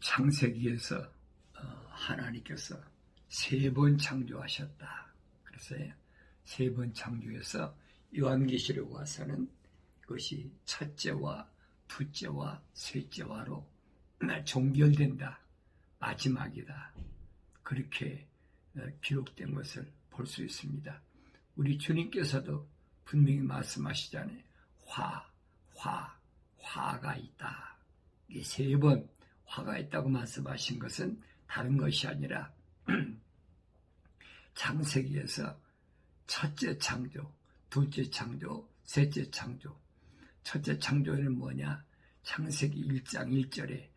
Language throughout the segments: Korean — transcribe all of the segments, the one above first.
창세기에서 하나님께서 3번 창조하셨다. 그래서 3번 창조해서 요한계시록 와서는 그것이 첫째와 둘째와 셋째와로 종결된다. 마지막이다. 그렇게 기록된 것을 볼 수 있습니다. 우리 주님께서도 분명히 말씀하시잖아요. 화가 있다. 이게 3번 화가 있다고 말씀하신 것은 다른 것이 아니라 창세기에서 첫째 창조, 둘째 창조, 셋째 창조. 첫째 창조는 뭐냐? 창세기 1장 1절에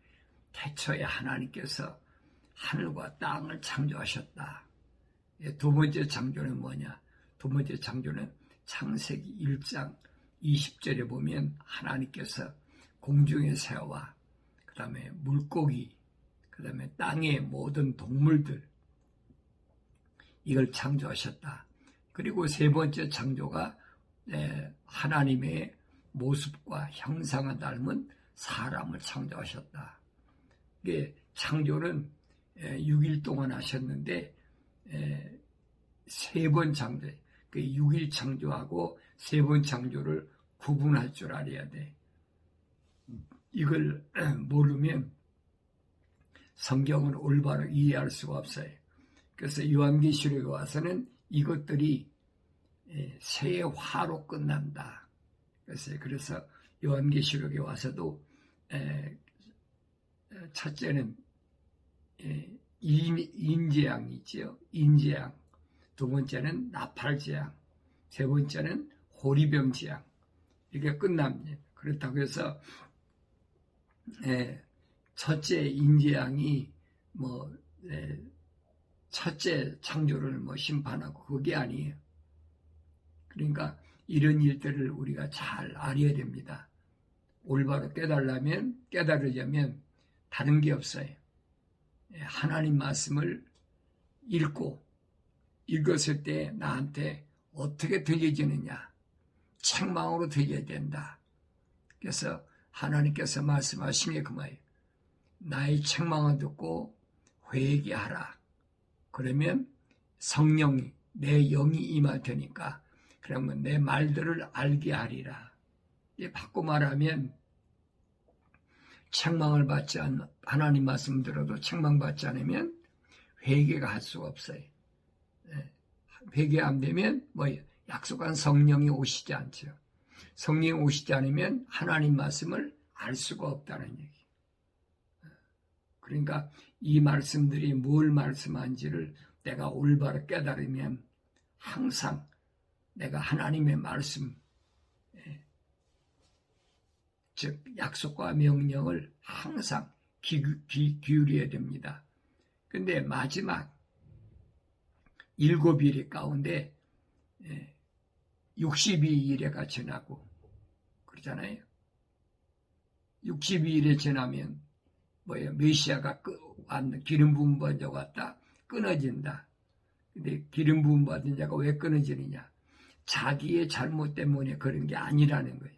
태초에 하나님께서 하늘과 땅을 창조하셨다. 두 번째 창조는 뭐냐? 두 번째 창조는 창세기 1장 20절에 보면 하나님께서 공중의 새와 그 다음에 물고기, 그 다음에 땅의 모든 동물들, 이걸 창조하셨다. 그리고 세 번째 창조가 하나님의 모습과 형상을 닮은 사람을 창조하셨다. 이게 창조는 6일 동안 하셨는데 3번 창조, 6일 창조하고 3번 창조를 구분할 줄 알아야 돼. 이걸 모르면 성경을 올바로 이해할 수가 없어요. 그래서 요한계시록에 와서는 이것들이 새 화로 끝난다. 그래서 요한계시록에 와서도 첫째는 인재앙이지요. 인재앙. 두 번째는 나팔재앙. 세 번째는 호리병재앙. 이게 끝납니다. 그렇다고 해서 첫째 인재앙이 첫째 창조를 심판하고 그게 아니에요. 그러니까 이런 일들을 우리가 잘 알아야 됩니다. 올바로 깨달으려면 다른 게 없어요. 하나님 말씀을 읽었을 때 나한테 어떻게 들려지느냐? 책망으로 들려야 된다. 그래서 하나님께서 말씀하신 게 그 말이에요. 나의 책망을 듣고 회개하라. 그러면 성령이, 내 영이 임할 테니까 그러면 내 말들을 알게 하리라. 바꿔 말하면 책망을 받지 않는, 하나님 말씀 들어도 책망받지 않으면 회개가 할 수가 없어요. 회개 안 되면 약속한 성령이 오시지 않죠. 성령이 오시지 않으면 하나님 말씀을 알 수가 없다는 얘기. 그러니까 이 말씀들이 뭘 말씀한지를 내가 올바로 깨달으면 항상 내가 하나님의 말씀, 즉 약속과 명령을 항상 기울여야 됩니다. 근데 마지막 7일 가운데 62일에가 지나고 그러잖아요. 62일에 지나면 메시아가 기름 부음 받은 자가 왔다 끊어진다. 근데 기름 부음 받은 자가 왜 끊어지느냐? 자기의 잘못 때문에 그런 게 아니라는 거예요.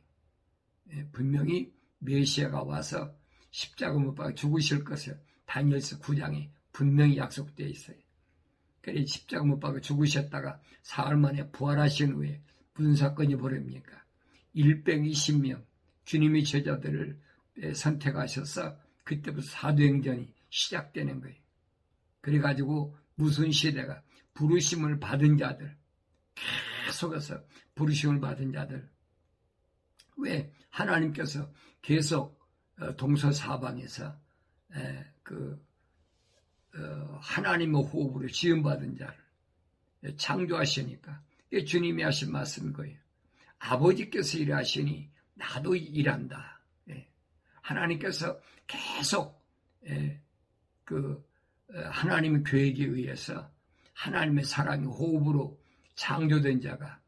분명히 메시아가 와서 십자가 못 박아 죽으실 것을 다니엘서 9장에 분명히 약속되어 있어요. 그래 십자가 못 박아 죽으셨다가 사흘 만에 부활하신 후에 무슨 사건이 벌어집니까? 120명 주님의 제자들을 선택하셔서 그때부터 사도행전이 시작되는 거예요. 그래가지고 무슨 시대가 부르심을 받은 자들, 계속해서 부르심을 받은 자들, 왜 하나님께서 계속 동서사방에서 하나님의 호흡으로 지음받은 자를 창조하시니까 이게 주님이 하신 말씀인 거예요. 아버지께서 일하시니 나도 일한다. 하나님께서 계속 하나님의 계획에 의해서 하나님의 사랑의 호흡으로 창조된 자가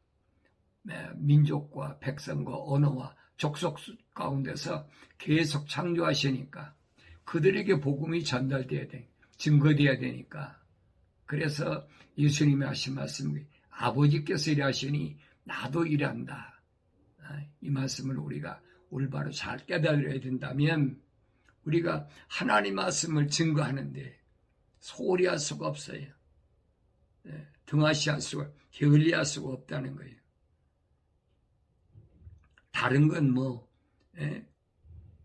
민족과 백성과 언어와 족속 가운데서 계속 창조하시니까 그들에게 복음이 전달돼야 돼. 증거돼야 되니까. 그래서 예수님이 하신 말씀이 아버지께서 일하시니 나도 일한다. 이 말씀을 우리가 올바로 잘 깨달아야 된다면 우리가 하나님 말씀을 증거하는데 소홀히 할 수가 없어요. 등하시할 수가, 게을리할 수가 없다는 거예요. 다른 건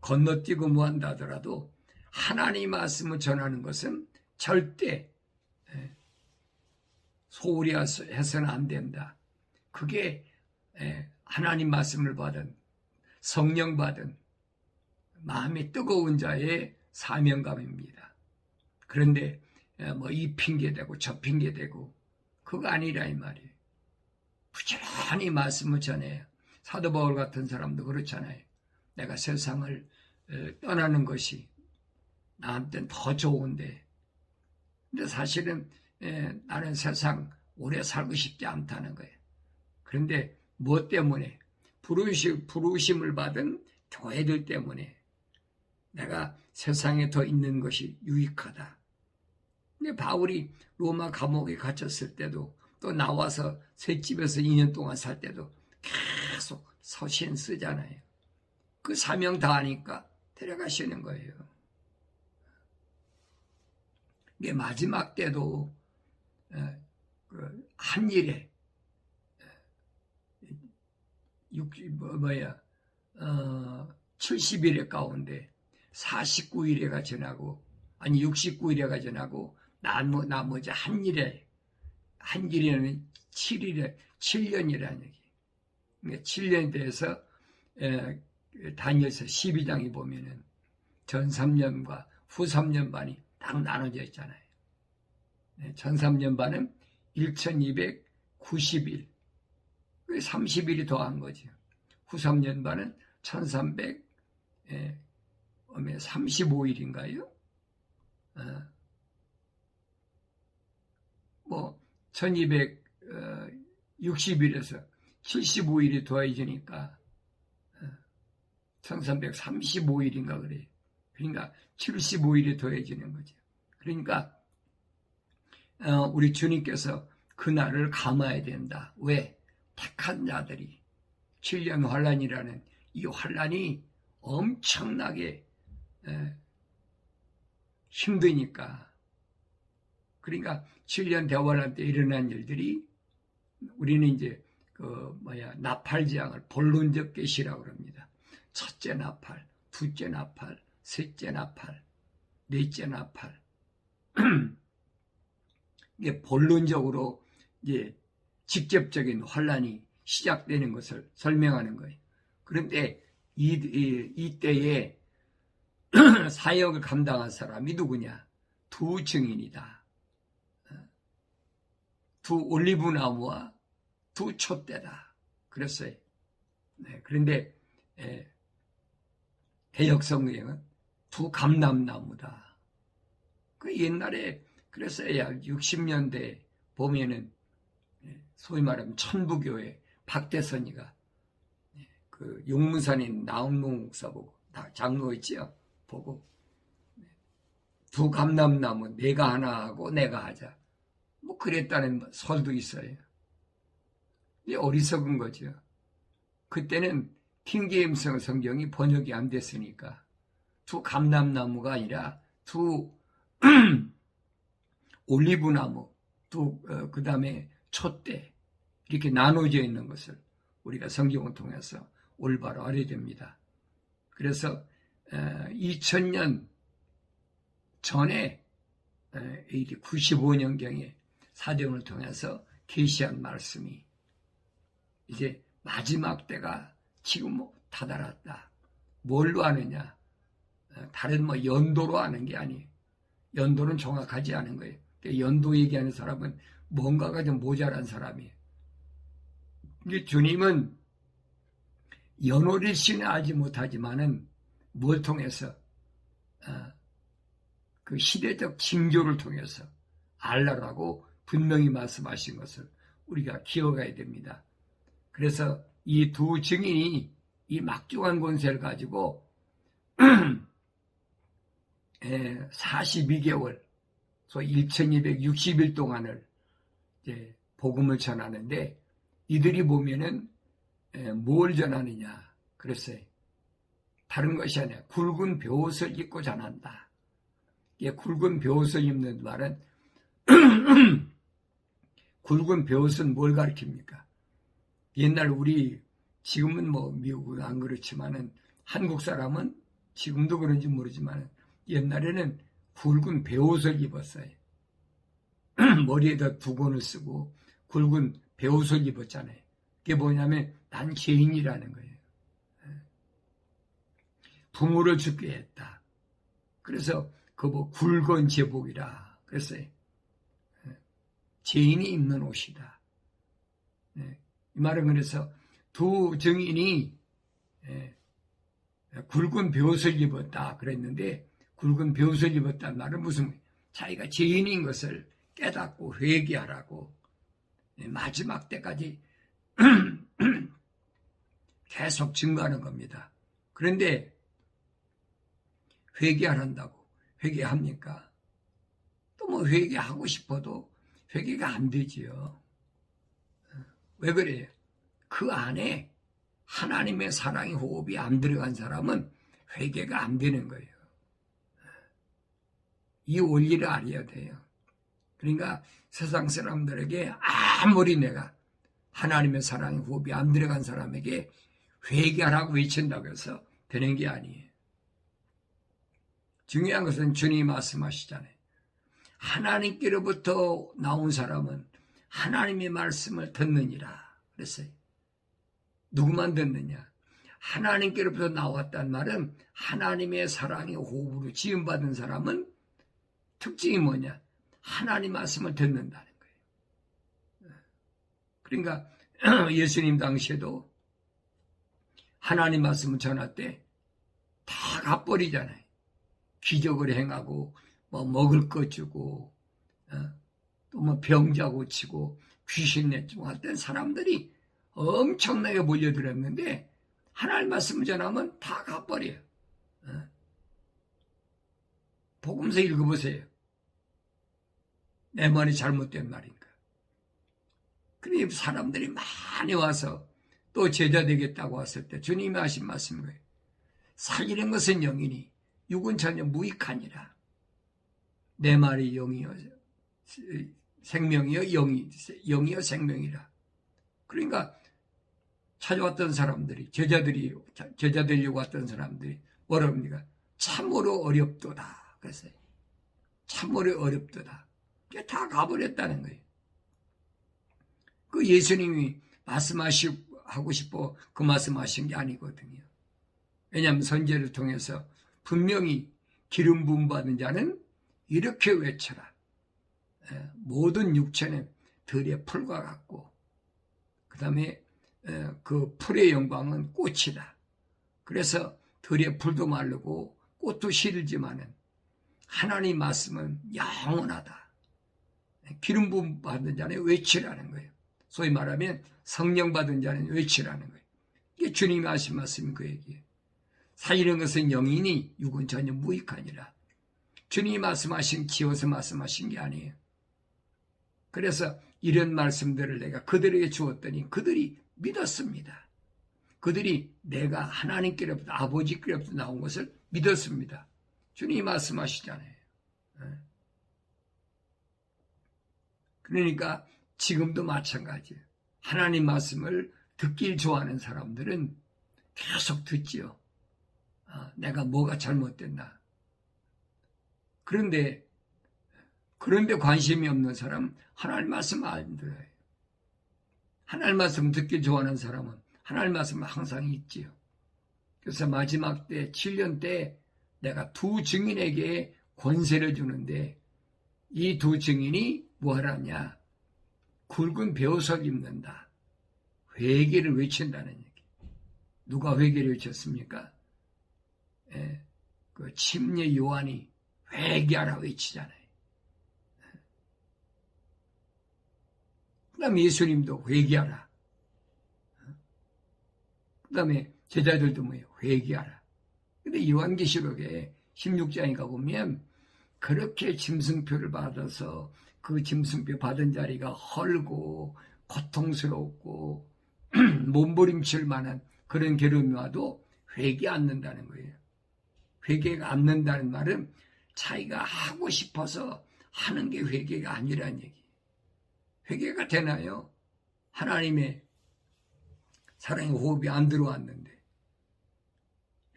건너뛰고 뭐 한다 하더라도 하나님 말씀을 전하는 것은 절대 소홀히 해서는 안 된다. 그게 하나님 말씀을 받은, 성령 받은 마음이 뜨거운 자의 사명감입니다. 그런데 이 핑계대고 저 핑계대고 그거 아니라 이 말이에요. 부지런히 말씀을 전해요. 사도 바울 같은 사람도 그렇잖아요. 내가 세상을 떠나는 것이 나한테는 더 좋은데, 근데 사실은 나는 세상 오래 살고 싶지 않다는 거예요. 그런데 무엇 때문에? 부르심을 받은 교회들 때문에 내가 세상에 더 있는 것이 유익하다. 근데 바울이 로마 감옥에 갇혔을 때도 또 나와서 셋집에서 2년 동안 살 때도 계속 서신 쓰잖아요. 그 사명 다 하니까 데려가시는 거예요. 이게 마지막 때도 한 일에 70일의 가운데 49일에가 지나고, 아니 69일에가 지나고 나머지 한 일에는 7년이라는 얘기. 그러니까 7년에 대해서 다니엘서 12장에 보면은 전 3년과 후 3년 반이 딱 나눠져 있잖아요. 전 3년 반은 1290일, 30일이 더한 거죠. 후 3년 반은 1335일인가요? 1260일에서 75일이 더해지니까 1335일인가 그래요. 그러니까 75일이 더해지는 거죠. 그러니까 우리 주님께서 그날을 감아야 된다. 왜? 택한 자들이 7년 환란이라는 이 환란이 엄청나게 힘드니까. 그러니까 7년 대환란 때 일어난 일들이 우리는 이제 나팔재앙을 본론적 계시라고 합니다. 첫째 나팔, 둘째 나팔, 셋째 나팔, 넷째 나팔. 이게 본론적으로 이제 직접적인 환란이 시작되는 것을 설명하는 거예요. 그런데 이 때에 사역을 감당한 사람이 누구냐? 두 증인이다. 두 올리브 나무와 두 촛대다. 그랬어요. 그런데 개역성경은 두 감람나무다. 그 옛날에 그랬어요. 약 60년대 보면은 소위 말하면 천부교회 박대선이가 그 용문산에 나홍문 목사 보고 장로 있지요. 보고 두 감람나무 내가 하나 하고 내가 하자. 뭐 그랬다는 설도 있어요. 이게 어리석은 거죠. 그때는 킹제임스 성경이 번역이 안 됐으니까 두 감람나무가 아니라 두 올리브나무, 그 다음에 촛대 이렇게 나눠져 있는 것을 우리가 성경을 통해서 올바로 알아야 됩니다. 그래서 2000년 전에 AD 95년경에 사정을 통해서 계시한 말씀이 이제 마지막 때가 지금 다다랐다. 뭘로 하느냐? 다른 연도로 하는 게 아니에요. 연도는 정확하지 않은 거예요. 연도 얘기하는 사람은 뭔가가 좀 모자란 사람이에요. 이게 주님은 연월일신을 알지 못하지만은 뭘 통해서 그 시대적 징조를 통해서 알라라고 분명히 말씀하신 것을 우리가 기억해야 됩니다. 그래서 이 두 증인이 이 막중한 권세를 가지고 42개월, 소위 1260일 동안을 이제 복음을 전하는데 이들이 보면은 뭘 전하느냐 그랬어요. 다른 것이 아니라 굵은 벼옷을 입고 자란다. 이 굵은 벼옷을 입는 말은 굵은 벼옷은 뭘 가리킵니까? 옛날 우리 지금은 뭐 미국은 안 그렇지만은 한국 사람은 지금도 그런지 모르지만 옛날에는 굵은 벼옷을 입었어요. 머리에다 두건을 쓰고 굵은 벼옷을 입었잖아요. 그게 뭐냐면 난 죄인이라는 거예요. 부모를 죽게 했다. 그래서 그 뭐 굵은 제복이라 그랬어요. 죄인이 입는 옷이다. 이 말은 그래서 두 증인이 굵은 벼옷을 입었다 그랬는데 굵은 벼옷을 입었다는 말은 무슨 자기가 죄인인 것을 깨닫고 회개하라고 마지막 때까지 계속 증거하는 겁니다. 그런데 회개하란다고 회개합니까? 또 뭐 회개하고 싶어도 회개가 안 되지요. 왜 그래요? 그 안에 하나님의 사랑의 호흡이 안 들어간 사람은 회개가 안 되는 거예요. 이 원리를 알아야 돼요. 그러니까 세상 사람들에게 아무리 내가 하나님의 사랑의 호흡이 안 들어간 사람에게 회개하라고 외친다고 해서 되는 게 아니에요. 중요한 것은 주님이 말씀하시잖아요. 하나님께로부터 나온 사람은 하나님의 말씀을 듣느니라 그랬어요. 누구만 듣느냐? 하나님께로부터 나왔단 말은 하나님의 사랑의 호흡으로 지음받은 사람은 특징이 뭐냐? 하나님 말씀을 듣는다는 거예요. 그러니까 예수님 당시에도 하나님 말씀을 전할 때 다 갚버리잖아요. 기적을 행하고 뭐 먹을 것 주고 또 뭐 병자 고치고 귀신 내주고 할 때 사람들이 엄청나게 몰려들었는데 하나님 말씀을 전하면 다 갚버려요. 복음서 읽어보세요. 내 말이 잘못된 말인가. 그러니 사람들이 많이 와서 또 제자 되겠다고 왔을 때 주님이 하신 말씀인 거예요. 살리는 것은 영이니 육은 전혀 무익하니라. 내 말이 영이요 생명이요 영이요 생명이라. 그러니까 찾아왔던 사람들이 제자 되려고 왔던 사람들이 뭐라 합니까? 참으로 어렵도다. 그랬어요. 참으로 어렵도다. 그게 다 가버렸다는 거예요. 그 예수님이 말씀하고 싶어 그 말씀하신 게 아니거든요. 왜냐하면 선제를 통해서 분명히 기름 부음 받은 자는 이렇게 외쳐라. 모든 육체는 들의 풀과 같고 그 다음에 그 풀의 영광은 꽃이다. 그래서 들의 풀도 마르고 꽃도 시들지만은 하나님 말씀은 영원하다. 기름 부음 받은 자는 외치라는 거예요. 소위 말하면 성령 받은 자는 외치라는 거예요. 이게 주님이 하신 말씀인 그 얘기예요. 살리는 것은 영이니 육은 전혀 무익하니라. 주님이 말씀하신 지어서 말씀하신 게 아니에요. 그래서 이런 말씀들을 내가 그들에게 주었더니 그들이 믿었습니다. 그들이 내가 하나님께로부터 아버지께로부터 나온 것을 믿었습니다. 주님이 말씀하시잖아요. 그러니까 지금도 마찬가지예요. 하나님 말씀을 듣길 좋아하는 사람들은 계속 듣지요. 내가 뭐가 잘못됐나. 그런데 관심이 없는 사람은 하나님 말씀 안 들어요. 하나님 말씀 듣길 좋아하는 사람은 하나님 말씀은 항상 있지요. 그래서 마지막 때 7년 때 내가 두 증인에게 권세를 주는데 이 두 증인이 뭐 하라냐? 굵은 벼옷을 입는다. 회개를 외친다는 얘기. 누가 회개를 외쳤습니까? 그 침례 요한이 회개하라 외치잖아요. 그 다음에 예수님도 회개하라. 그 다음에 제자들도 뭐예요? 회개하라. 근데 요한계시록에 16장에 가보면 그렇게 짐승표를 받아서 그 짐승표 받은 자리가 헐고 고통스럽고 몸부림칠 만한 그런 괴로움이 와도 회개 않는다는 거예요. 회개가 않는다는 말은 자기가 하고 싶어서 하는 게 회개가 아니라는 얘기. 회개가 되나요? 하나님의 사랑의 호흡이 안 들어왔는데.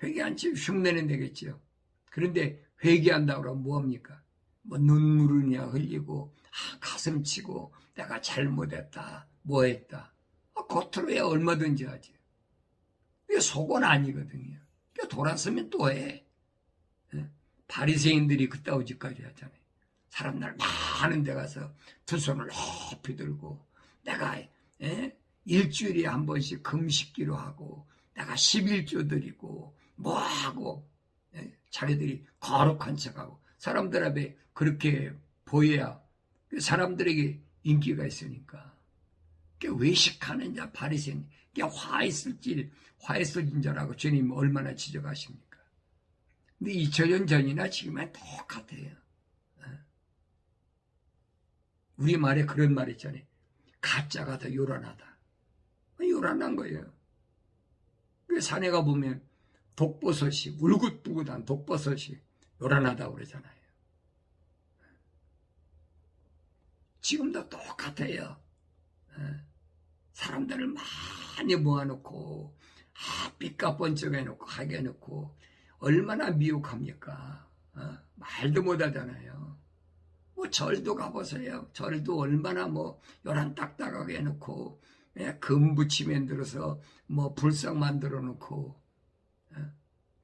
회개 안 치면 흉내는 되겠죠. 그런데 회개한다고 그러면 뭐합니까? 뭐 눈물이냐 흘리고 가슴 치고 내가 잘못했다 뭐했다. 겉으로야 얼마든지 하지. 그게 속은 아니거든요. 돌았으면 또 해. 바리새인들이 그따위 짓까지 하잖아요. 사람들 많은 데 가서 두 손을 높이 들고 내가 일주일에 한 번씩 금식기로 하고 내가 11조 드리고 뭐하고 자기들이 거룩한 척하고 사람들 앞에 그렇게 보여야 사람들에게 인기가 있으니까 외식하는 자 바리새인 화했을진 자라고 주님 얼마나 지적하십니까? 근데 2000년 전이나 지금은 똑같아요. 우리 말에 그런 말 있잖아요. 가짜가 더 요란하다. 요란한 거예요. 산에 가보면 독버섯이 울긋불긋한 독버섯이 요란하다고 그러잖아요. 지금도 똑같아요. 사람들을 많이 모아놓고 삐까 번쩍 해놓고 하게 해놓고 얼마나 미혹합니까? 말도 못하잖아요. 뭐 절도 가보세요. 절도 얼마나 뭐 요란 딱딱하게 해놓고 금 붙이면 들어서 뭐 불상 만들어 놓고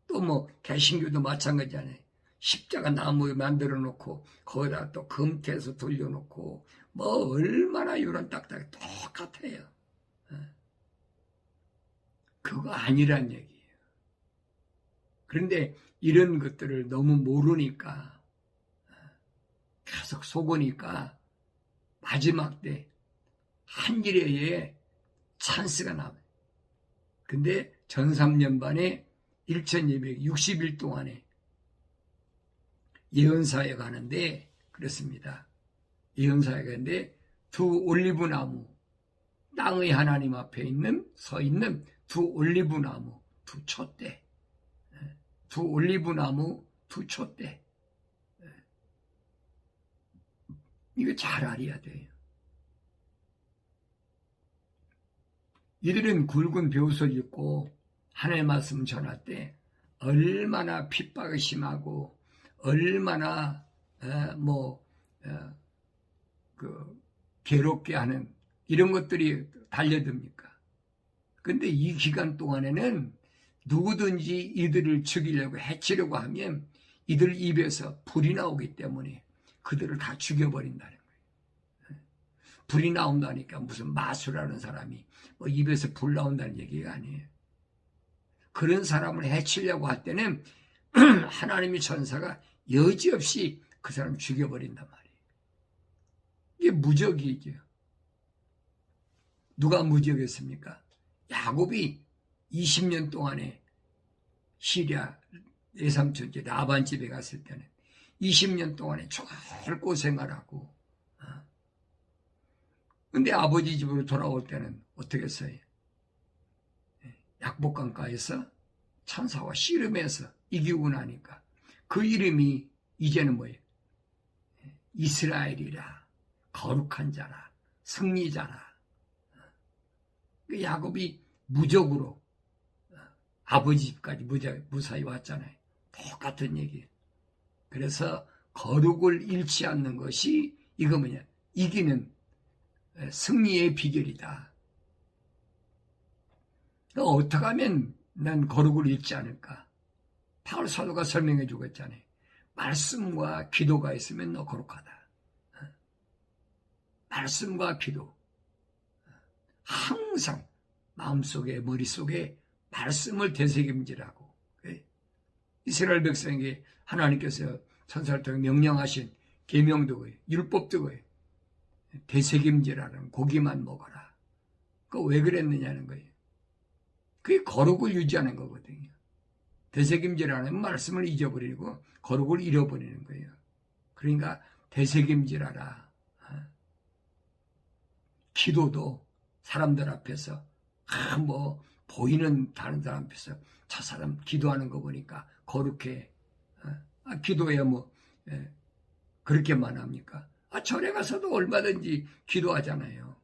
또 뭐 개신교도 마찬가지잖아요. 십자가 나무 만들어 놓고 거기다 또 금태에서 돌려놓고 뭐 얼마나 요런 딱딱해 똑같아요. 그거 아니란 얘기예요. 그런데 이런 것들을 너무 모르니까 계속 속으니까 마지막 때 한 일회에 찬스가 나와요. 근데 전 3년 반에 1260일 동안에 예언사에 가는데 그렇습니다. 예언사에 가는데 두 올리브나무 땅의 하나님 앞에 서 있는 두 올리브나무 두 촛대 두 올리브나무 두 촛대 이거 잘 알아야 돼요. 이들은 굵은 베옷을 입고 하나님의 말씀 전할 때 얼마나 핍박이 심하고 얼마나 괴롭게 하는 이런 것들이 달려듭니까? 근데 이 기간 동안에는 누구든지 이들을 죽이려고 해치려고 하면 이들 입에서 불이 나오기 때문에 그들을 다 죽여버린다는 거예요. 불이 나온다니까 무슨 마술하는 사람이 뭐 입에서 불 나온다는 얘기가 아니에요. 그런 사람을 해치려고 할 때는 하나님의 천사가 여지없이 그 사람을 죽여버린단 말이에요. 이게 무적이죠. 누가 무적했습니까? 야곱이 20년 동안에 시리아 외삼촌집 라반 집에 갔을 때는 20년 동안에 정말 고생을 하고 근데 아버지 집으로 돌아올 때는 어떻게 했어요? 약복강가에서 천사와 씨름해서 이기고 나니까 그 이름이 이제는 뭐예요? 이스라엘이라 거룩한 자라 승리자라. 야곱이 무적으로 아버지 집까지 무사히 왔잖아요. 똑같은 얘기예요. 그래서 거룩을 잃지 않는 것이 이거 뭐냐? 이기는 승리의 비결이다. 어떻게 하면 난 거룩을 잃지 않을까? 바울 사도가 설명해 주고 있잖아요. 말씀과 기도가 있으면 너 거룩하다. 말씀과 기도. 항상 마음속에 머릿속에 말씀을 되새김질하고 이스라엘 백성에게 하나님께서 천사를 통해 명령하신 계명도 그예요. 율법도 그예요. 되새김질하는 고기만 먹어라. 그거 왜 그랬느냐는 거예요. 그게 거룩을 유지하는 거거든요. 되새김질하는 말씀을 잊어버리고 거룩을 잃어버리는 거예요. 그러니까 되새김질하라. 기도도 사람들 앞에서 보이는 다른 사람 앞에서 저 사람 기도하는 거 보니까 거룩해. 기도해야 뭐 그렇게만 합니까? 절에 가서도 얼마든지 기도하잖아요.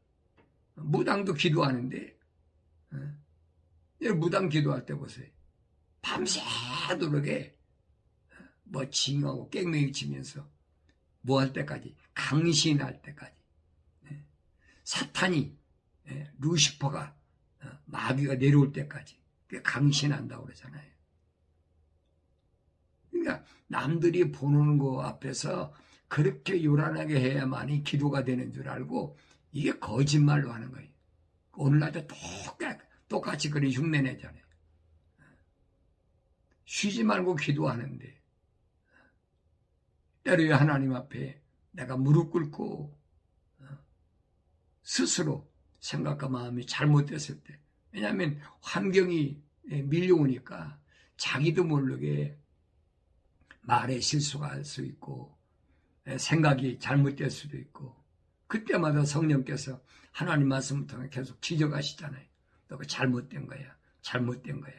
무당도 기도하는데 무당 기도할 때 보세요. 밤새도록에 뭐 징하고 깽맹이 치면서 뭐 할 때까지, 강신할 때까지, 사탄이, 루시퍼가, 마귀가 내려올 때까지 강신한다고 그러잖아요. 그러니까 남들이 보는 거 앞에서 그렇게 요란하게 해야만이 기도가 되는 줄 알고 이게 거짓말로 하는 거예요. 오늘날도 똑같이 그런 흉내내잖아요. 쉬지 말고 기도하는데 때로야 하나님 앞에 내가 무릎 꿇고 스스로 생각과 마음이 잘못됐을 때, 왜냐하면 환경이 밀려오니까 자기도 모르게 말에 실수가 할 수 있고 생각이 잘못될 수도 있고, 그때마다 성령께서 하나님 말씀을 통해 계속 지적하시잖아요. 너가 잘못된 거야, 잘못된 거야.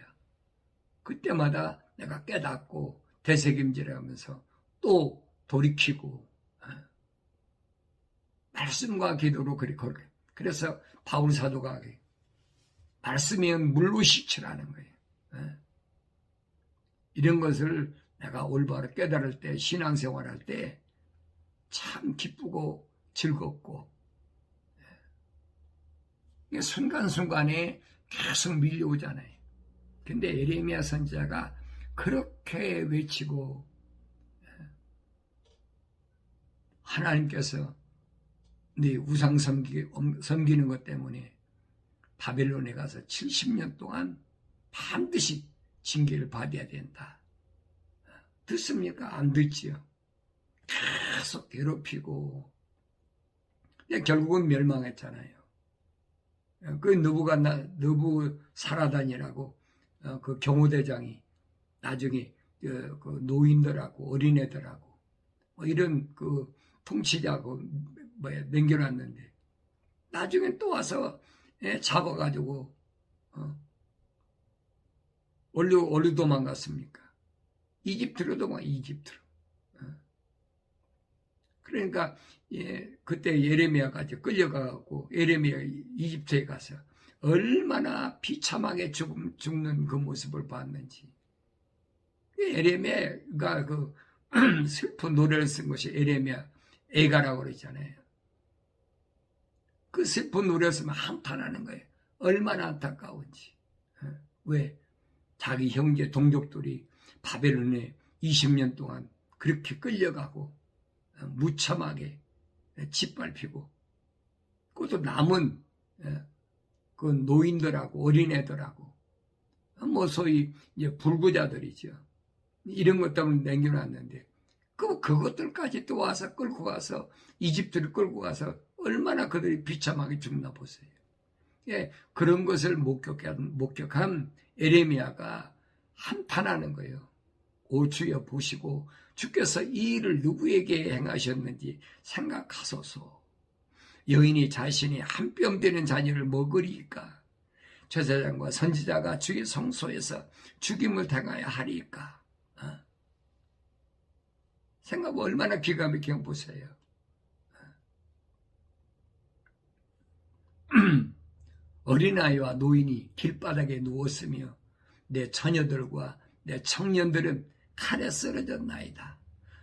그때마다 내가 깨닫고 되새김질하면서 또 돌이키고 말씀과 기도로 그렇게. 그래서 바울 사도가 말씀이면 물로 씻으라는 거예요. 이런 것을 내가 올바로 깨달을 때, 신앙생활할 때 참 기쁘고 즐겁고, 이게 순간순간에 계속 밀려오잖아요. 근데 예레미야 선지자가 그렇게 외치고 하나님께서 네 우상 섬기는 것 때문에 바벨론에 가서 70년 동안 반드시 징계를 받아야 된다. 듣습니까? 안 듣지요. 계속 괴롭히고 결국은 멸망했잖아요. 그 느부사라단이라고 그 경호대장이 나중에 그 노인들하고 어린애들하고 뭐 이런 그 통치자고 남겨놨는데 나중에 또 와서 잡아가지고 어디로 도망갔습니까? 이집트로 도망가. 이집트로. 그러니까 그때 예레미야까지 끌려가고 예레미야 이집트에 가서 얼마나 비참하게 죽는 그 모습을 봤는지. 예레미야가 그 슬픈 노래를 쓴 것이 예레미야 애가라고 그러잖아요. 그 슬픈 노래를 쓰면 한탄하는 거예요. 얼마나 안타까운지. 왜? 자기 형제 동족들이 바벨론에 20년 동안 그렇게 끌려가고 무참하게 짓밟히고, 그것도 남은 그 노인들하고 어린애들하고 뭐 소위 이제 불구자들이죠. 이런 것 때문에 남겨놨는데 그것들까지 또 와서 끌고 가서 이집트를 끌고 가서 얼마나 그들이 비참하게 죽나 보세요. 그런 것을 목격한 에레미야가 한탄하는 거예요. 오 주여 보시고 주께서 이 일을 누구에게 행하셨는지 생각하소서. 여인이 자신이 한 뼘 되는 자녀를 먹으리까? 제사장과 선지자가 주의 성소에서 죽임을 당하여 하리까? 생각 얼마나 기가 막히게 보세요. 어린아이와 노인이 길바닥에 누웠으며 내 처녀들과 내 청년들은 칼에 쓰러졌나이다.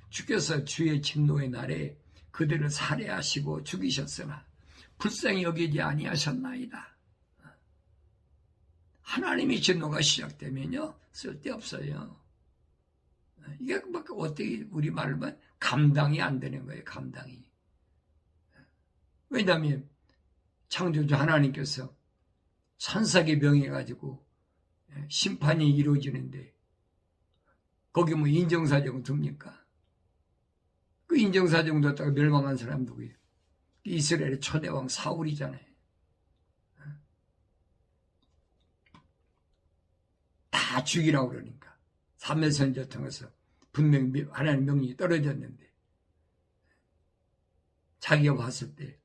주께서 주의 진노의 날에 그들을 살해하시고 죽이셨으나 불쌍히 여기지 아니하셨나이다. 하나님의 진노가 시작되면요 쓸데없어요. 이게 어떻게 우리 말로만 감당이 안 되는 거예요. 감당이. 왜냐하면 창조주 하나님께서 천사계 명해가지고 심판이 이루어지는데 거기 뭐 인정사정 둡니까? 그 인정사정 뒀다가 멸망한 사람 누구예요? 이스라엘의 초대왕 사울이잖아요. 다 죽이라고 그러니까. 사무엘선지자 통해서 분명히 하나님 명령이 떨어졌는데 자기가 봤을 때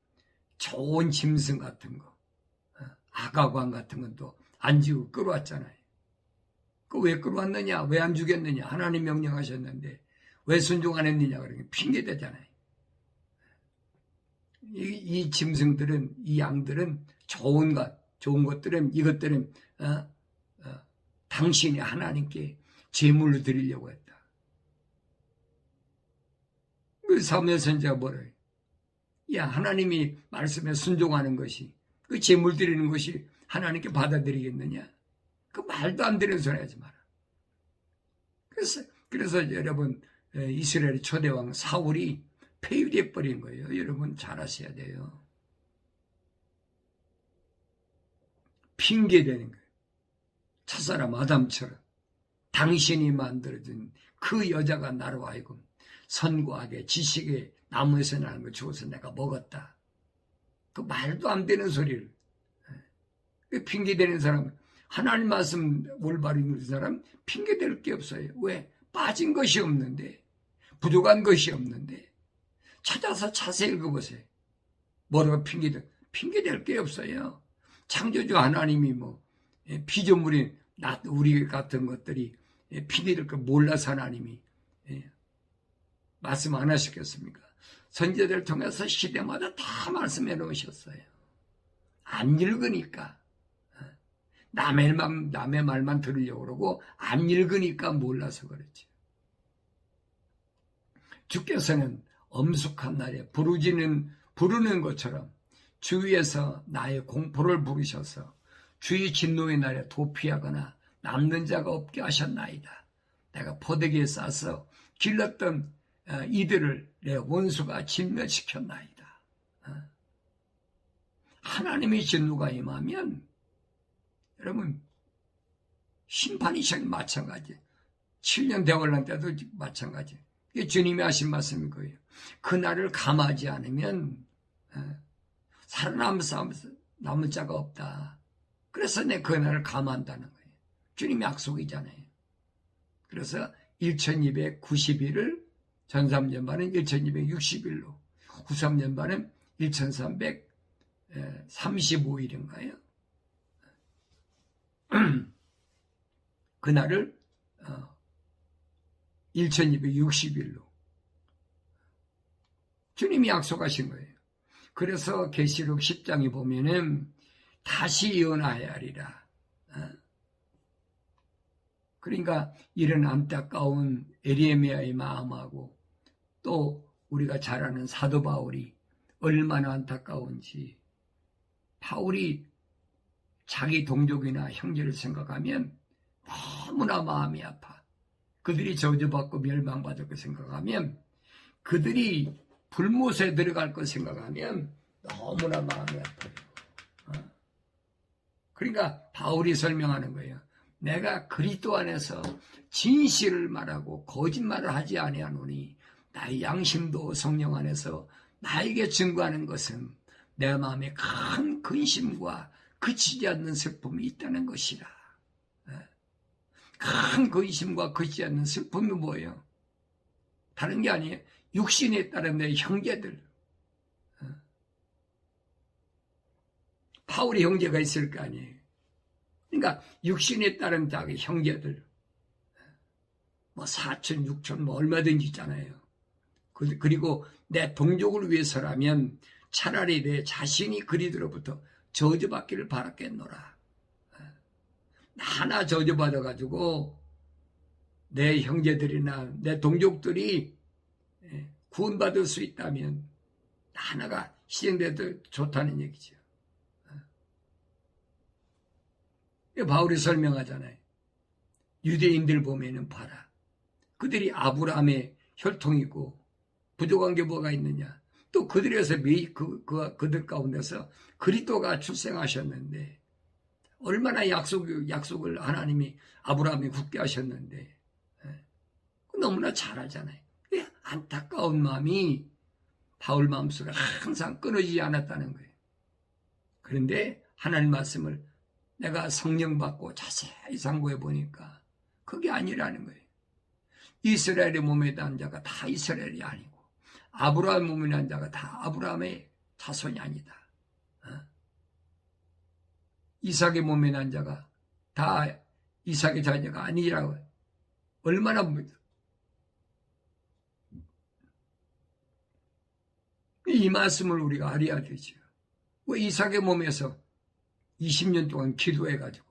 좋은 짐승 같은 거, 아가광 같은 건 또 안 지고 끌어왔잖아요. 그 왜 끌어왔느냐? 왜 안 죽였느냐? 하나님 명령하셨는데 왜 순종 안 했느냐? 그러니까 핑계대잖아요. 이 짐승들은, 이 양들은 좋은 것들은, 이것들은 당신이 하나님께 제물로 드리려고 했다. 그 사무엘 선지자가 뭐래요? 야, 하나님이 말씀에 순종하는 것이, 그 제물 드리는 것이 하나님께 받아들이겠느냐? 그 말도 안 되는 소리 하지 마라. 그래서 여러분, 이스라엘의 초대왕 사울이 폐위돼 버린 거예요. 여러분 잘 아셔야 돼요. 핑계대는 거예요. 첫사람 아담처럼 당신이 만들어준 그 여자가 나로 하여금 선과 악의 지식의 나무에서 나는 걸 주어서 내가 먹었다. 그 말도 안 되는 소리를. 핑계대는 사람, 하나님 말씀 올바로 읽는 사람 핑계댈 게 없어요. 왜? 빠진 것이 없는데, 부족한 것이 없는데 찾아서 자세히 읽어보세요. 뭐라고 핑계댈 게 없어요. 창조주 하나님이 피조물인 우리 같은 것들이 핑계댈 걸 몰라서 하나님이 말씀 안 하셨겠습니까? 선지자들 통해서 시대마다 다 말씀해 놓으셨어요. 안 읽으니까. 남의 말만 들으려고 그러고 안 읽으니까 몰라서 그렇지. 주께서는 엄숙한 날에 부르는 것처럼 주위에서 나의 공포를 부르셔서 주의 진노의 날에 도피하거나 남는 자가 없게 하셨나이다. 내가 포대기에 싸서 길렀던 이들을 내 원수가 진멸시켰나이다. 하나님의 진노가 임하면 여러분 심판이 마찬가지. 7년 대환란 때도 마찬가지. 이게 주님이 하신 말씀인 거예요. 그날을 감하지 않으면 살아남을 자가 없다. 그래서 내 그날을 감한다는 거예요. 주님의 약속이잖아요. 그래서 1290일을 전삼년반은 1260일로 후삼년반은 1335일인가요? 그날을 1260일로 주님이 약속하신 거예요. 그래서 계시록 10장에 보면은 다시 예언하여야 하리라. 그러니까 이런 안타까운 에레미야의 마음하고 또 우리가 잘 아는 사도 바울이 얼마나 안타까운지, 바울이 자기 동족이나 형제를 생각하면 너무나 마음이 아파. 그들이 저주받고 멸망받을 것 생각하면, 그들이 불못에 들어갈 것 생각하면 너무나 마음이 아파요. 그러니까 바울이 설명하는 거예요. 내가 그리스도 안에서 진실을 말하고 거짓말을 하지 아니하노니 나의 양심도 성령 안에서 나에게 증거하는 것은 내 마음에 큰 근심과 그치지 않는 슬픔이 있다는 것이라. 큰 근심과 그치지 않는 슬픔이 뭐예요? 다른 게 아니에요. 육신에 따른 내 형제들. 바울이 형제가 있을 거 아니에요. 그러니까 육신에 따른 자기 형제들, 사촌, 육촌 얼마든지 있잖아요. 그리고 내 동족을 위해서라면 차라리 내 자신이 그리스도로부터 저주받기를 바랐겠노라. 하나 저주받아가지고 내 형제들이나 내 동족들이 구원받을 수 있다면 하나가 희생돼도 좋다는 얘기죠. 바울이 설명하잖아요. 유대인들 보면은 봐라. 그들이 아브라함의 혈통이고 부족한 게 뭐가 있느냐. 또 그들에서 그들 가운데서 그리스도가 출생하셨는데 얼마나 약속을 하나님이 아브라함이 굳게 하셨는데 너무나 잘 알잖아요. 안타까운 마음이 바울 마음속에 항상 끊어지지 않았다는 거예요. 그런데 하나님 말씀을 내가 성령 받고 자세히 상고해 보니까 그게 아니라는 거예요. 이스라엘의 몸에 난 자가 다 이스라엘이 아니고 아브라함의 몸에 난 자가 다 아브라함의 자손이 아니다. 이삭의 몸에 난 자가 다 이삭의 자녀가 아니라고. 얼마나 이 말씀을 우리가 알아야 되죠. 왜 이삭의 몸에서 20년 동안 기도해가지고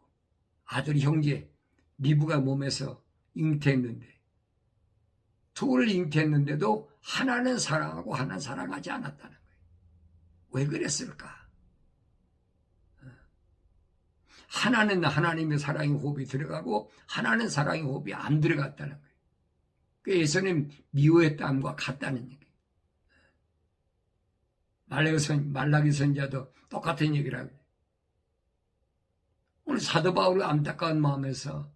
아들 형제 리브가 몸에서 잉태했는데, 둘을 잉태했는데도 하나는 사랑하고 하나는 사랑하지 않았다는 거예요. 왜 그랬을까? 하나는 하나님의 사랑의 호흡이 들어가고 하나는 사랑의 호흡이 안 들어갔다는 거예요. 그 예수님 미워했다함과 같다는 얘기예요. 말라기 선자도 똑같은 얘기를 하고, 오늘 사도 바울의 안타까운 마음에서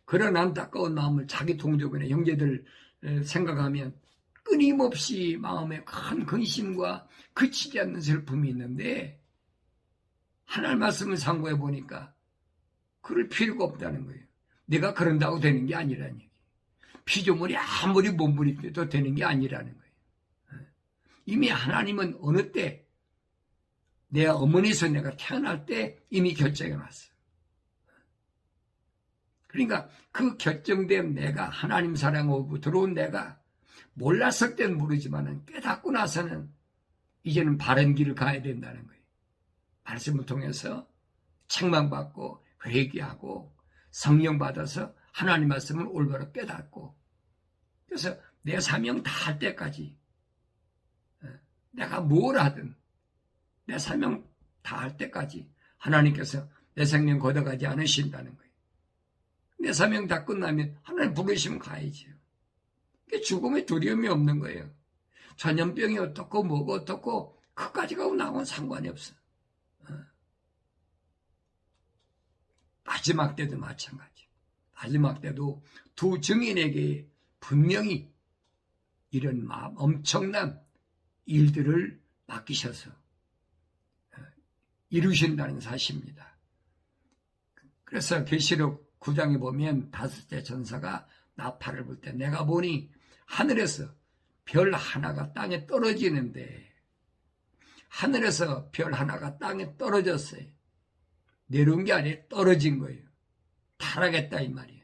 그런 안타까운 마음을 자기 동족이나 형제들 생각하면 끊임없이 마음에 큰 근심과 그치지 않는 슬픔이 있는데, 하나님 말씀을 상고해 보니까 그럴 필요가 없다는 거예요. 내가 그런다고 되는 게 아니라는 얘기. 피조물이 아무리 몸부림쳐도 되는 게 아니라는 거예요. 이미 하나님은 어느 때, 내 어머니에서 내가 태어날 때 이미 결정해 놨어요. 그러니까 그 결정된 내가, 하나님 사랑하고 들어온 내가, 몰랐을 땐 모르지만 깨닫고 나서는 이제는 바른 길을 가야 된다는 거예요. 말씀을 통해서 책망받고 회개하고 성령 받아서 하나님 말씀을 올바로 깨닫고, 그래서 내 사명 다 할 때까지, 내가 뭘 하든 내 사명 다 할 때까지 하나님께서 내 생명 걷어가지 않으신다는 거예요. 내 사명 다 끝나면 하나님 부르시면 가야죠. 죽음에 두려움이 없는 거예요. 전염병이 어떻고 뭐가 어떻고 그까지 가고 나하고는 상관이 없어. 마지막 때도 마찬가지. 마지막 때도 두 증인에게 분명히 이런 엄청난 일들을 맡기셔서 이루신다는 사실입니다. 그래서 계시록 9장에 보면 다섯째 전사가 나팔을 불 때 내가 보니 하늘에서 별 하나가 땅에 떨어지는데, 하늘에서 별 하나가 땅에 떨어졌어요. 내려온 게 아니라 떨어진 거예요. 타락했다 이 말이에요.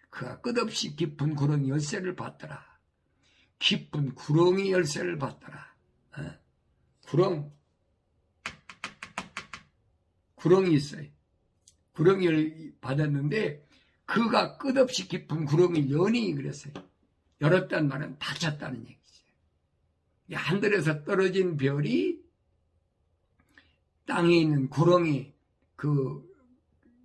그가 끝없이 깊은 구렁이 열쇠를 받더라. 깊은 구렁이 열쇠를 받더라. 구렁이 있어요. 구렁이를 받았는데 그가 끝없이 깊은 구렁이 연이 그랬어요. 열었다는 말은 닫혔다는 얘기죠. 하늘에서 떨어진 별이 땅에 있는 구렁이 그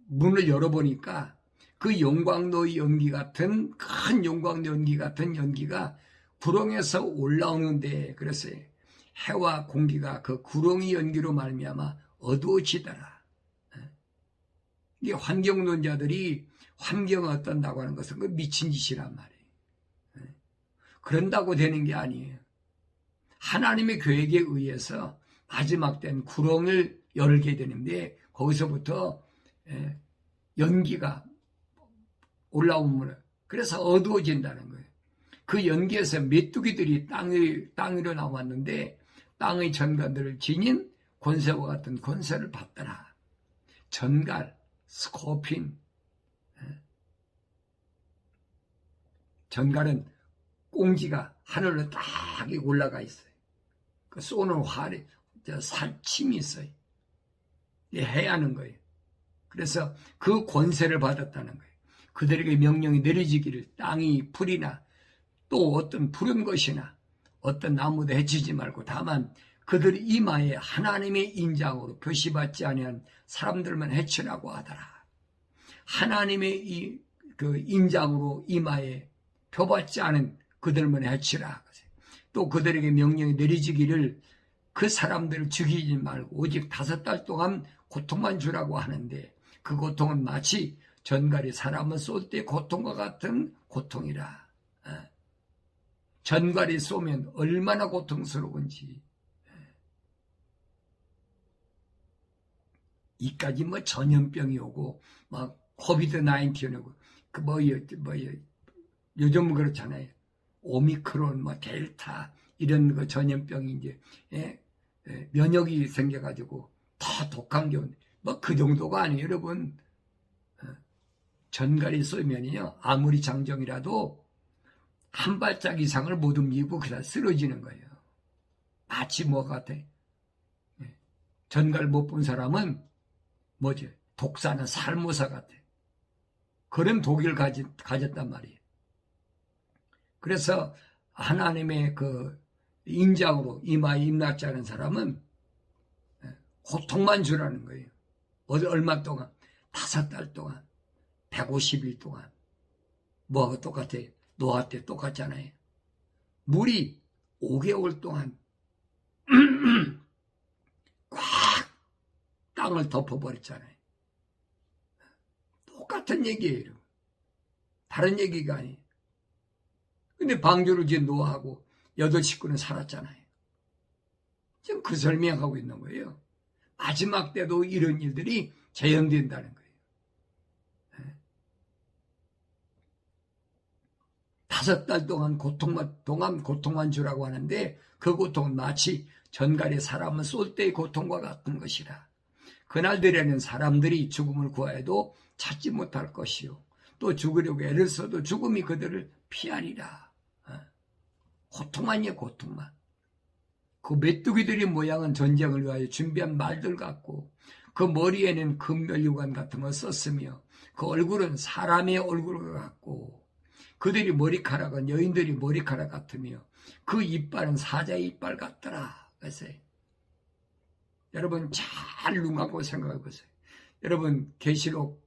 문을 열어보니까 그 용광로 연기 같은, 큰 용광로 연기 같은 연기가 구렁에서 올라오는데, 그랬어요. 해와 공기가 그 구렁이 연기로 말미암아 어두워지더라. 이게 환경론자들이 환경을 어떤다고 하는 것은 그 미친 짓이란 말이에요. 그런다고 되는 게 아니에요. 하나님의 계획에 의해서 마지막 때는 구렁을 열게 되는데, 거기서부터 연기가 올라오면 그래서 어두워진다는 거예요. 그 연기에서 메뚜기들이 땅 위로 나왔는데 땅의 전갈들을 지닌 권세와 같은 권세를 받더라. 전갈, 스코핀. 전갈은 꽁지가 하늘로 딱 올라가 있어요. 그 쏘는 활이, 살침이 있어요. 해야 하는 거예요. 그래서 그 권세를 받았다는 거예요. 그들에게 명령이 내려지기를 땅이 풀이나 또 어떤 푸른 것이나 어떤 나무도 해치지 말고 다만 그들 이마에 하나님의 인장으로 표시받지 아니한 사람들만 해치라고 하더라. 하나님의 그 인장으로 이마에 표받지 않은 그들만 해치라. 또 그들에게 명령이 내려지기를 그 사람들을 죽이지 말고 오직 5달 동안 고통만 주라고 하는데, 그 고통은 마치 전갈이 사람을 쏠 때 고통과 같은 고통이라. 전갈이 쏘면 얼마나 고통스러운지. 이까지 전염병이 오고 막 코비드-19 오고 요즘은 그렇잖아요. 오미크론, 델타 이런 그 전염병이 이제 면역이 생겨가지고 더 독한 게 그 정도가 아니에요, 여러분. 전갈이 쏘면요, 아무리 장정이라도 한 발짝 이상을 못 움직이고 그냥 쓰러지는 거예요. 마치 뭐 같아. 전갈 못 본 사람은 뭐지? 독사는 살모사 같아. 그런 독일 가졌단 말이에요. 그래서 하나님의 그 인장으로 이마에 임낫지 않은 사람은 고통만 주라는 거예요. 얼마 동안? 5달 동안, 150일 동안. 뭐하고 똑같아? 노아 때 똑같잖아요. 물이 5개월 동안 꽉 땅을 덮어버렸잖아요. 똑같은 얘기예요. 다른 얘기가 아니에요. 근데 방주를 지은 노아하고 8식구는 살았잖아요. 지금 그 설명하고 있는 거예요. 마지막 때도 이런 일들이 재현된다는 거예요. 5달 동안 고통만 주라고 하는데 그 고통은 마치 전갈에 사람을 쏠 때의 고통과 같은 것이라. 그날들에는 사람들이 죽음을 구하여도 찾지 못할 것이요. 또 죽으려고 애를 써도 죽음이 그들을 피하리라. 고통만이에요, 고통만. 그 메뚜기들의 모양은 전쟁을 위하여 준비한 말들 같고 그 머리에는 금멸류관 같은 걸 썼으며 그 얼굴은 사람의 얼굴 같고 그들이 머리카락은 여인들이 머리카락 같으며 그 이빨은 사자의 이빨 같더라. 그래서 여러분 잘 눈감고 생각해 보세요. 여러분 계시록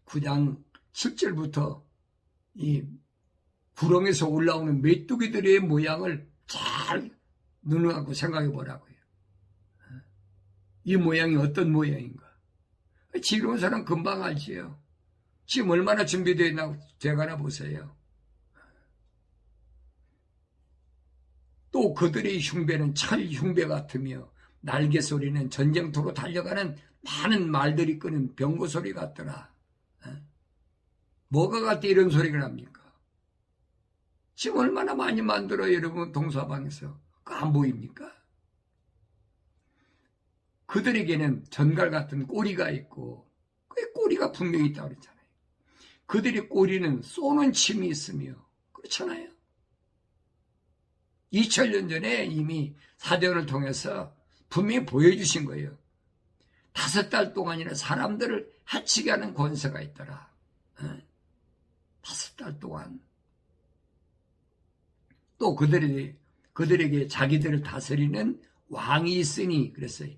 9장 7절부터 이 구렁에서 올라오는 메뚜기들의 모양을 잘 눈을 감고 생각해 보라고요. 이 모양이 어떤 모양인가? 지루한 사람 금방 알지요. 지금 얼마나 준비되어 가나 보세요. 또 그들의 흉배는 철 흉배 같으며 날개 소리는 전쟁터로 달려가는 많은 말들이 끄는 병거 소리 같더라. 뭐가 같아 이런 소리가 납니까? 지금 얼마나 많이 만들어요, 여러분 동서방에서. 안 보입니까? 그들에게는 전갈 같은 꼬리가 있고 그 꼬리가 분명히 있다고 그랬잖아요. 그들의 꼬리는 쏘는 침이 있으며 그렇잖아요. 2000년 전에 이미 사도를 통해서 분명히 보여주신 거예요. 5달 동안이나 사람들을 해치게 하는 권세가 있더라. 5달 동안. 또 그들에게 자기들을 다스리는 왕이 있으니 그랬어요.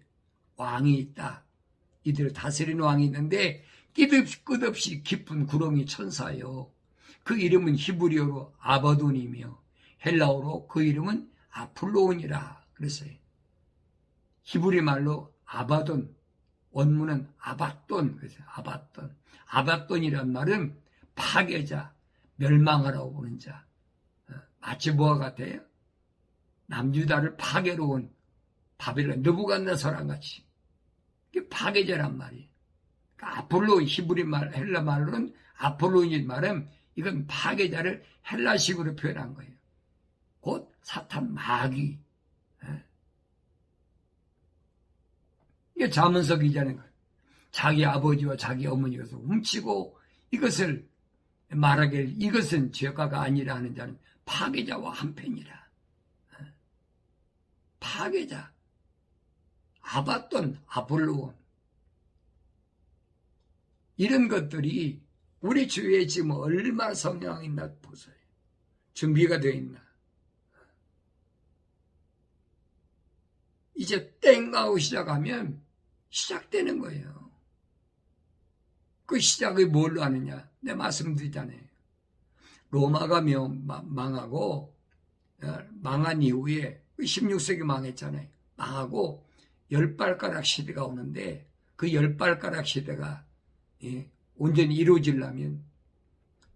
왕이 있다. 이들을 다스리는 왕이 있는데 끝없이 깊은 구렁이 천사요. 그 이름은 히브리어로 아바돈이며 헬라어로 그 이름은 아폴로온이라 그랬어요. 히브리 말로 아바돈, 원문은 아바돈, 그래서 아바돈. 아바돈이란 말은 파괴자, 멸망하라고 보는 자. 마치 뭐와 같아요? 남유다를 파괴로 온 바벨론 느부갓네살랑 같이. 이게 파괴자란 말이에요. 그러니까 아폴로 히브리 말, 헬라 말로는 아폴로인 말은 이건 파괴자를 헬라식으로 표현한 거예요. 곧 사탄 마귀. 이게 자문서 기자는 거예요. 자기 아버지와 자기 어머니가 훔치고 이것을 말하길 이것은 죄가가 아니라 하는 자는 파괴자와 한편이라. 파괴자. 아바돈, 아폴로온. 이런 것들이 우리 주위에 지금 얼마나 성령이 있나 보세요. 준비가 되어 있나. 이제 땡하고 시작하면 시작되는 거예요. 그 시작이 뭘로 하느냐. 내가 말씀드리잖아요. 로마가 망하고 망한 이후에 16세기 망했잖아요. 망하고 10발가락 시대가 오는데 그 10발가락 시대가 온전히 이루어지려면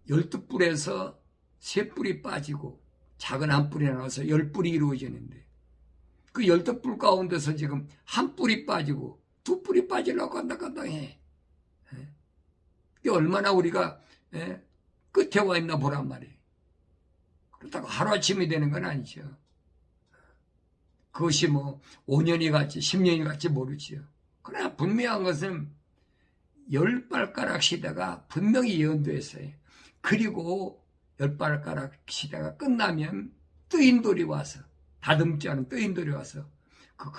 12뿔에서 3뿔이 빠지고 작은 한 뿔이 나와서 10뿔이 이루어지는데 그 12뿔 가운데서 지금 한 뿔이 빠지고 2뿔이 빠지려고 한다 해. 이게 얼마나 우리가 끝에 와 있나 보란 말이에요. 그렇다고 하루아침이 되는 건 아니죠. 그것이 뭐 5년이 갈지 10년이 갈지 모르지요. 그러나 분명한 것은 10발가락 시대가 분명히 예언됐어요. 그리고 10발가락 시대가 끝나면 뜨인돌이 와서, 다듬지 않은 뜨인돌이 와서 그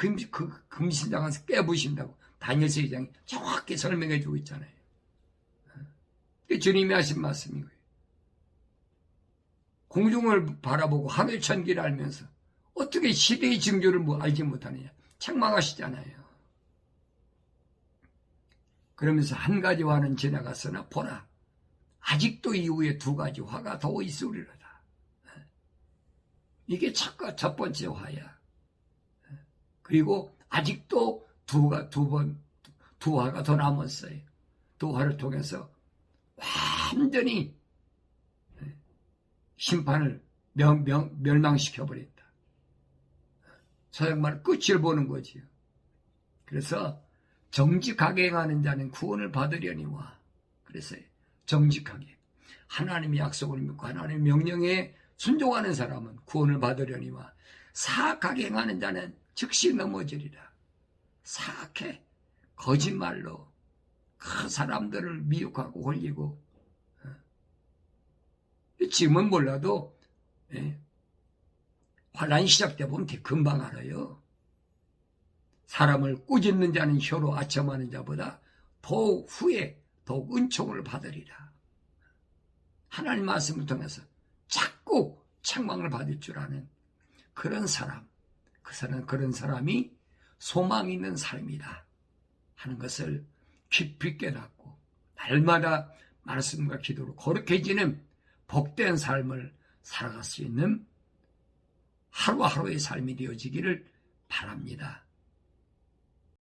금신장에서 깨부신다고 다니엘서 2장이 정확히 설명해 주고 있잖아요. 주님이 하신 말씀이고요. 공중을 바라보고 하늘 천기를 알면서 어떻게 시대의 징조를 알지 못하느냐. 책망하시잖아요. 그러면서 한 가지 화는 지나갔으나 보라, 아직도 이후에 두 가지 화가 더 있으리로다. 이게 첫 번째 화야. 그리고 아직도 두 화가 더 남았어요. 두 화를 통해서 완전히 심판을 멸망시켜버린다. 서양말 끝을 보는 거지요. 그래서 정직하게 행하는 자는 구원을 받으려니와, 그래서 정직하게 하나님의 약속을 믿고 하나님의 명령에 순종하는 사람은 구원을 받으려니와, 사악하게 행하는 자는 즉시 넘어지리라. 사악해, 거짓말로 그 사람들을 미혹하고 홀리고, 지금은 몰라도 환란이 시작돼 보면 금방 알아요. 사람을 꾸짖는 자는 혀로 아첨하는 자보다 더욱 후에 더욱 은총을 받으리라. 하나님 말씀을 통해서 자꾸 책망을 받을 줄 아는 그런 사람, 그런 사람이 소망 있는 삶이다 하는 것을 깊이 깨닫고 날마다 말씀과 기도로 거룩해지는 복된 삶을 살아갈 수 있는 하루하루의 삶이 되어지기를 바랍니다.